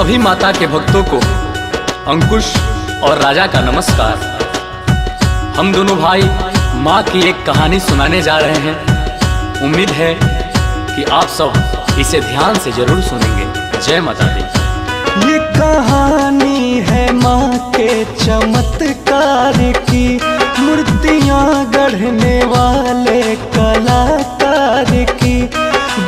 सभी माता के भक्तों को अंकुश और राजा का नमस्कार। हम दोनों भाई माँ की एक कहानी सुनाने जा रहे हैं। उम्मीद है कि आप सब इसे ध्यान से जरूर सुनेंगे। जय माता दी। ये कहानी है माँ के चमत्कार की, मूर्तियाँ गढ़ने वाले कलाकार की।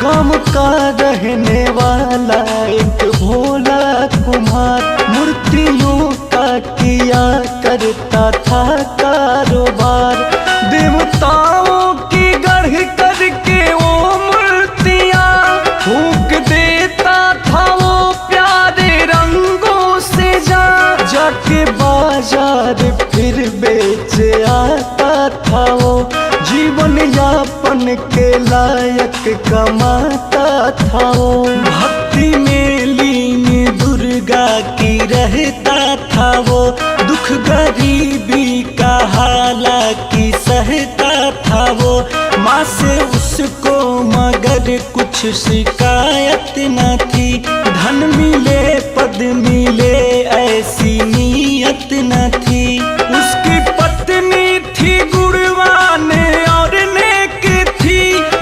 गाँव का रहने वाला एक भोला कुम्हार, मूर्तियों का किया करता था कारोबार। देवताओं की गढ़ करके वो मूर्तियाँ फूंक देता था वो प्यारे रंगों से। जाके बाजार फिर बेच आता था वो, जीवन यापन के लायक कमाता था वो। भक्ति में लीन दुर्गा की रहता था वो, दुख गरीबी का हालांकि सहता था वो। माँ से उसको मगर कुछ शिकायत न थी, धन मिले पद मिले ऐसी नीयत न थी। उसकी पत्नी थी गुणवान और नेक थी,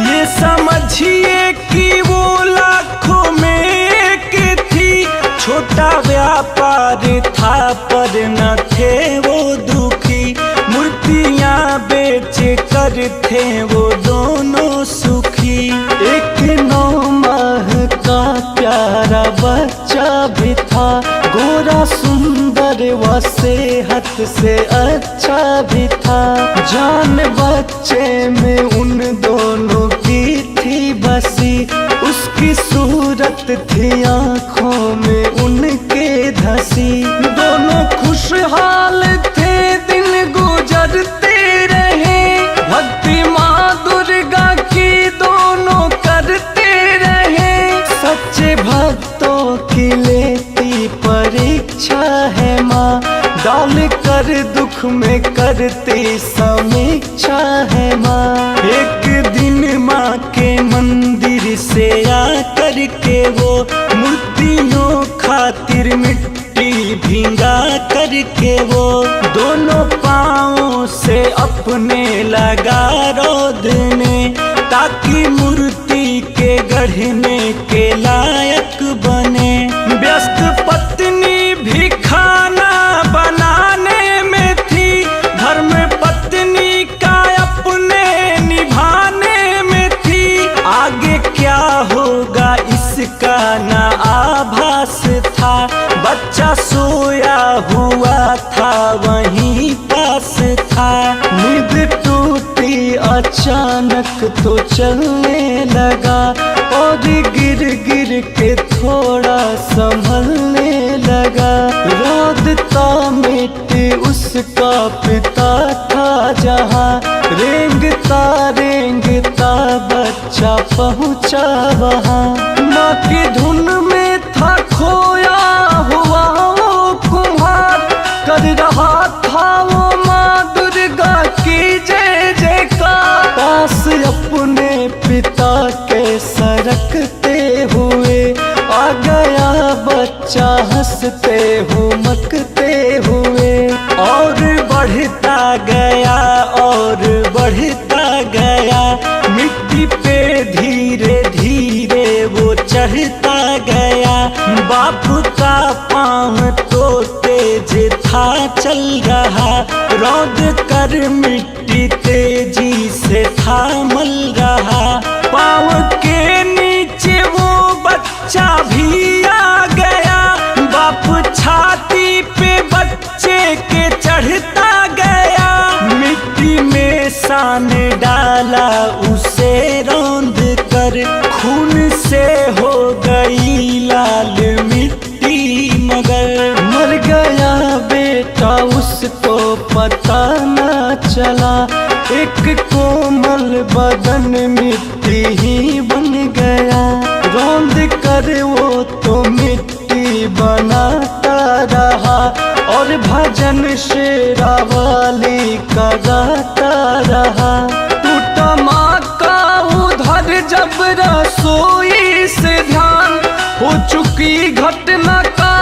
ये समझिए कि वो लाखों में एक थी। छोटा व्यापार था पर न थे वो दुखी, मूर्तियाँ बेच कर थे वो दोनों सुखी। एक 9 माह का प्यारा बच्चा भी था, गोरा सुंदर व सेहत से अच्छा भी था। जान बच्चे में उन दोनों की थी बसी, उसकी सूरत थी आँखों में उनके धसी। दोनों खुशहाल थे दिन गुजरते रहे, भक्ति माँ दुर्गा की दोनों करते रहे। सच्चे भक्तों की लेती परीक्षा है माँ, डाल कर दुख में करती समीक्षा है माँ। एक दिन माँ के मंदिर से आकर के वो मूर्तियों खातिर मिट्टी भिंगा करके वो दोनों पाँवों से अपने लगा रोदने, ताकि मूर्ति के गढ़ने के लायक बने। व्यस्त पत्नी भी खाना बनाने में थी, धर्म पत्नी का अपने निभाने में थी। आगे क्या होगा इसका ना आभास था, बच्चा सोया हुआ था वहीं पास था। नींद टूटी अचानक तो चलने लगा, और गिर गिर के थोड़ा संभलने लगा। रोदता मिट्टी उसका पिता था जहाँ, रेंगता रेंगता बच्चा पहुँचा वहाँ। माँ की धुन में था खोया हुआ वो कुम्हार, कर रहा था वो माँ दुर्गा की जय जयकार। पास अपने पिता के सरकते हुए आ गया बच्चा हंसते हुमकते हुए। और बढ़ता गया और बढ़ता गया, मिट्टी पे धीरे धीरे वो चढ़ता गया। बाप का पाँव तो तेज था चल रहा, रौद कर मिट्टी तेजी से था मल रहा। पाँव के नीचे वो बच्चा भी आ गया, बाप छाती पे बच्चे के चढ़ता गया। मिट्टी में सान डाला उसे रौंद कर, खून से हो गई लाल मिट्टी मगर। मर गया बेटा उसको पता न चला, एक कोमल बदन मिट्टी ही बन गया। रौंद कर वो तो मिट्टी बनाता रहा, और भजन शेरावाली का गाता रहा। टूटा माँ का उधर जब रसोई से ध्यान, हो चुकी घटना का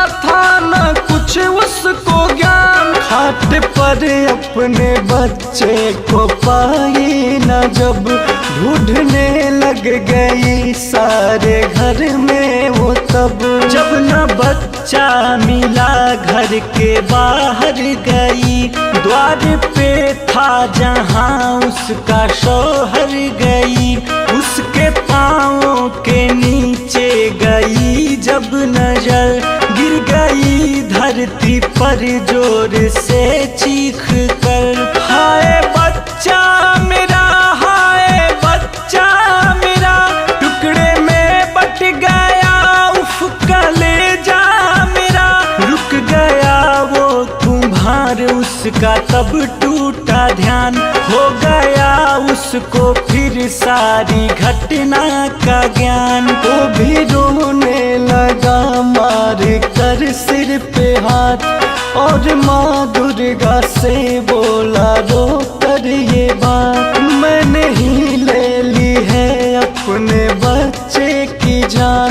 घाट पर अपने बच्चे को पाई न जब, ढूंढने लग गई सारे घर में वो तब। जब न बच्चा मिला घर के बाहर गई, द्वार पे था जहाँ उसका शौहर गई। उसके पाँवों के नीचे गई जब नजर, गिर गई धरती पर जोर से चीख कर। हाय बच्चा मेरा, हाय बच्चा मेरा, टुकड़े में बट गया उफ कलेजा मेरा। रुक गया वो कुम्हार उसका तब टूटा ध्यान, हो गया उसको फिर सारी घटना का ज्ञान। वो भी रोने लगा मार कर सिर पे हाथ, और माँ दुर्गा से बोला रो कर ये बात। मैंने ही ले ली है अपने बच्चे की जान,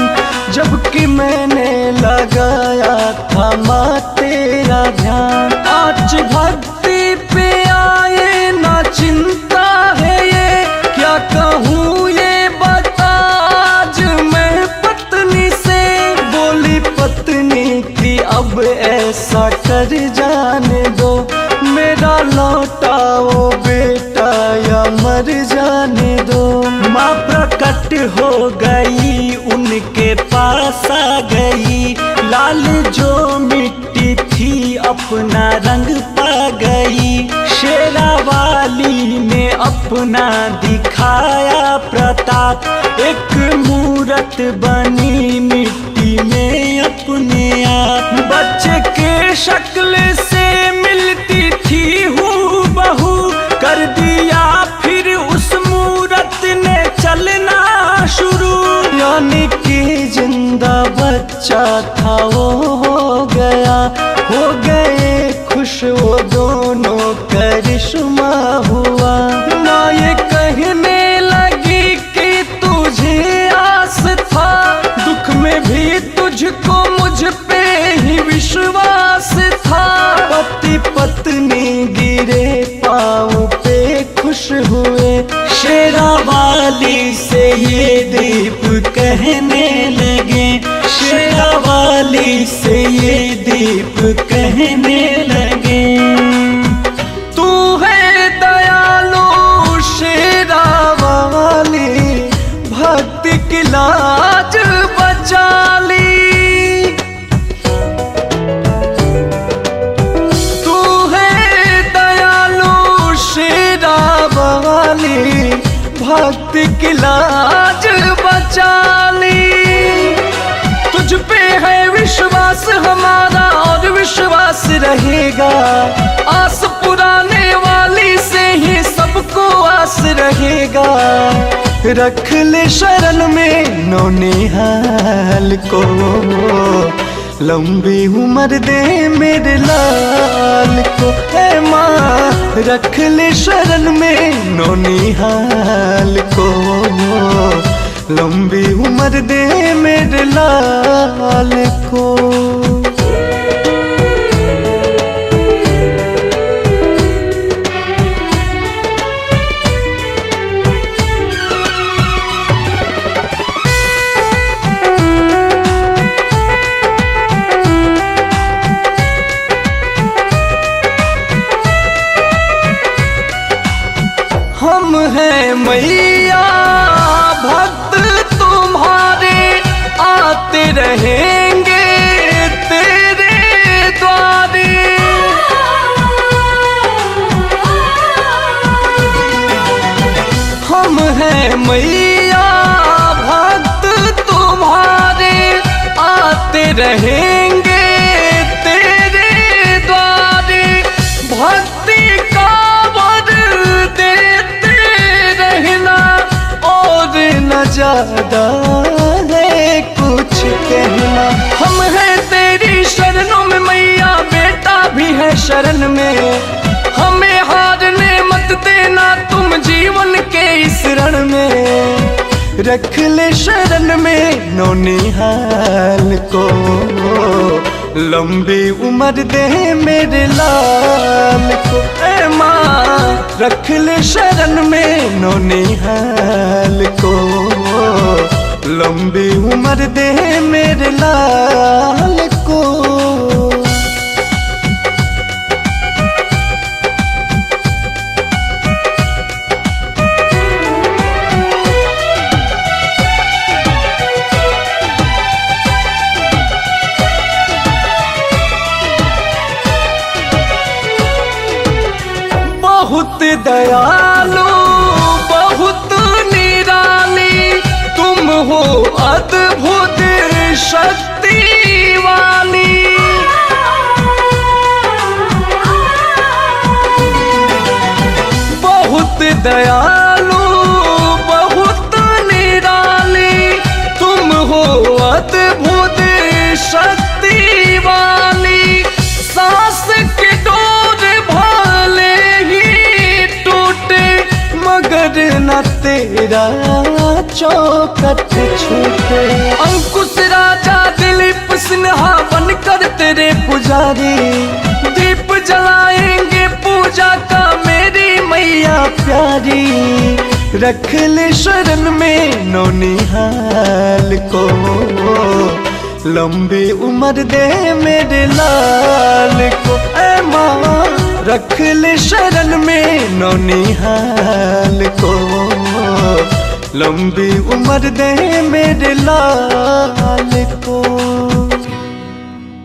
जबकि मैंने लगाया था माँ तेरा ध्यान। आज भक्ति पे आए ना चिंता है ये, क्या कहूँ ये बता आज मैं पत्नी से। बोली पत्नी की अब ऐसा कर जाने दो, मेरा लौटाओ बेटा या मर जाने दो। माँ प्रकट हो गई उनके पास आ गई, लाल जो मिट्टी थी अपना रंग पा गई। शेरावाली ने अपना दिखाया प्रताप, एक मूरत बनी मिट्टी में अपने आप। बच्चे के शक्ल से मिलती थी हूबहू, कर दिया फिर उस मूरत ने चलना शुरू। यानी कि जिंदा बच्चा था वो हो गया, हो गए खुश वो दोनों करिश्मा हुआ। माँ ये कहने लगी कि तुझे आस था, दुख में भी तुझको मुझ पे ही विश्वास था। पति पत्नी गिरे पाँव पे खुश हुए, शेरावाली से ये दीप कहने लगे। शेरावाली से ये दीप कहने लगे। तू है दयालु शेरावाली, भक्ति की लाज बचा ली। तू है दयालु शेरावाली, भक्ति की लाज बचा ली। तुझ पे है विश्वास हमारा और विश्वास रहेगा, आस पुराने वाली से ही सबको आस रहेगा। रख ले शरण में नौनिहाल को, लंबी उम्र दे मेरे लाल को। है माँ रख ले शरण में नौनिहाल को, लंबी उम्र दे मेरे लाल को। हम हैं मैया भक्त तुम्हारे, आते रहेंगे तेरे द्वारे। हम हैं मैया भक्त तुम्हारे, आते रहेंगे तेरे द्वारे। भक्ति का वर देते रहना, और न ज्यादा है कुछ कहना। हम हैं तेरी शरणों में मैया, बेटा भी है शरण में। हमें हारने मत देना तुम जीवन के इस रण में। रख ले शरण में नौनिहाल को, लंबी उम्र दे मेरे लाल को, ए माँ रख ले शरण में नौनिहाल को। लंबी उम्र दे मेरे लाल को। बहुत दयालु बहुत निराली तुम हो, अद्भुत शक्ति वाली। बहुत दयालु बहुत निराली तुम हो, अद्भुत शक्ति वाली। सांस के डोर भाले ही टूटे मगर न तेरा चौखट छूटे। अंकुश राजा दिलीप सिन्हा बनकर तेरे पुजारी, दीप जलाएंगे पूजा का मेरी मैया प्यारी। रख ले शरण में नौनिहाल को, लंबी उम्र दे मेरे लाल को, ए माँ रख ले शरण में नौनिहाल को। लंबी उम्र दे मेरे लाल को।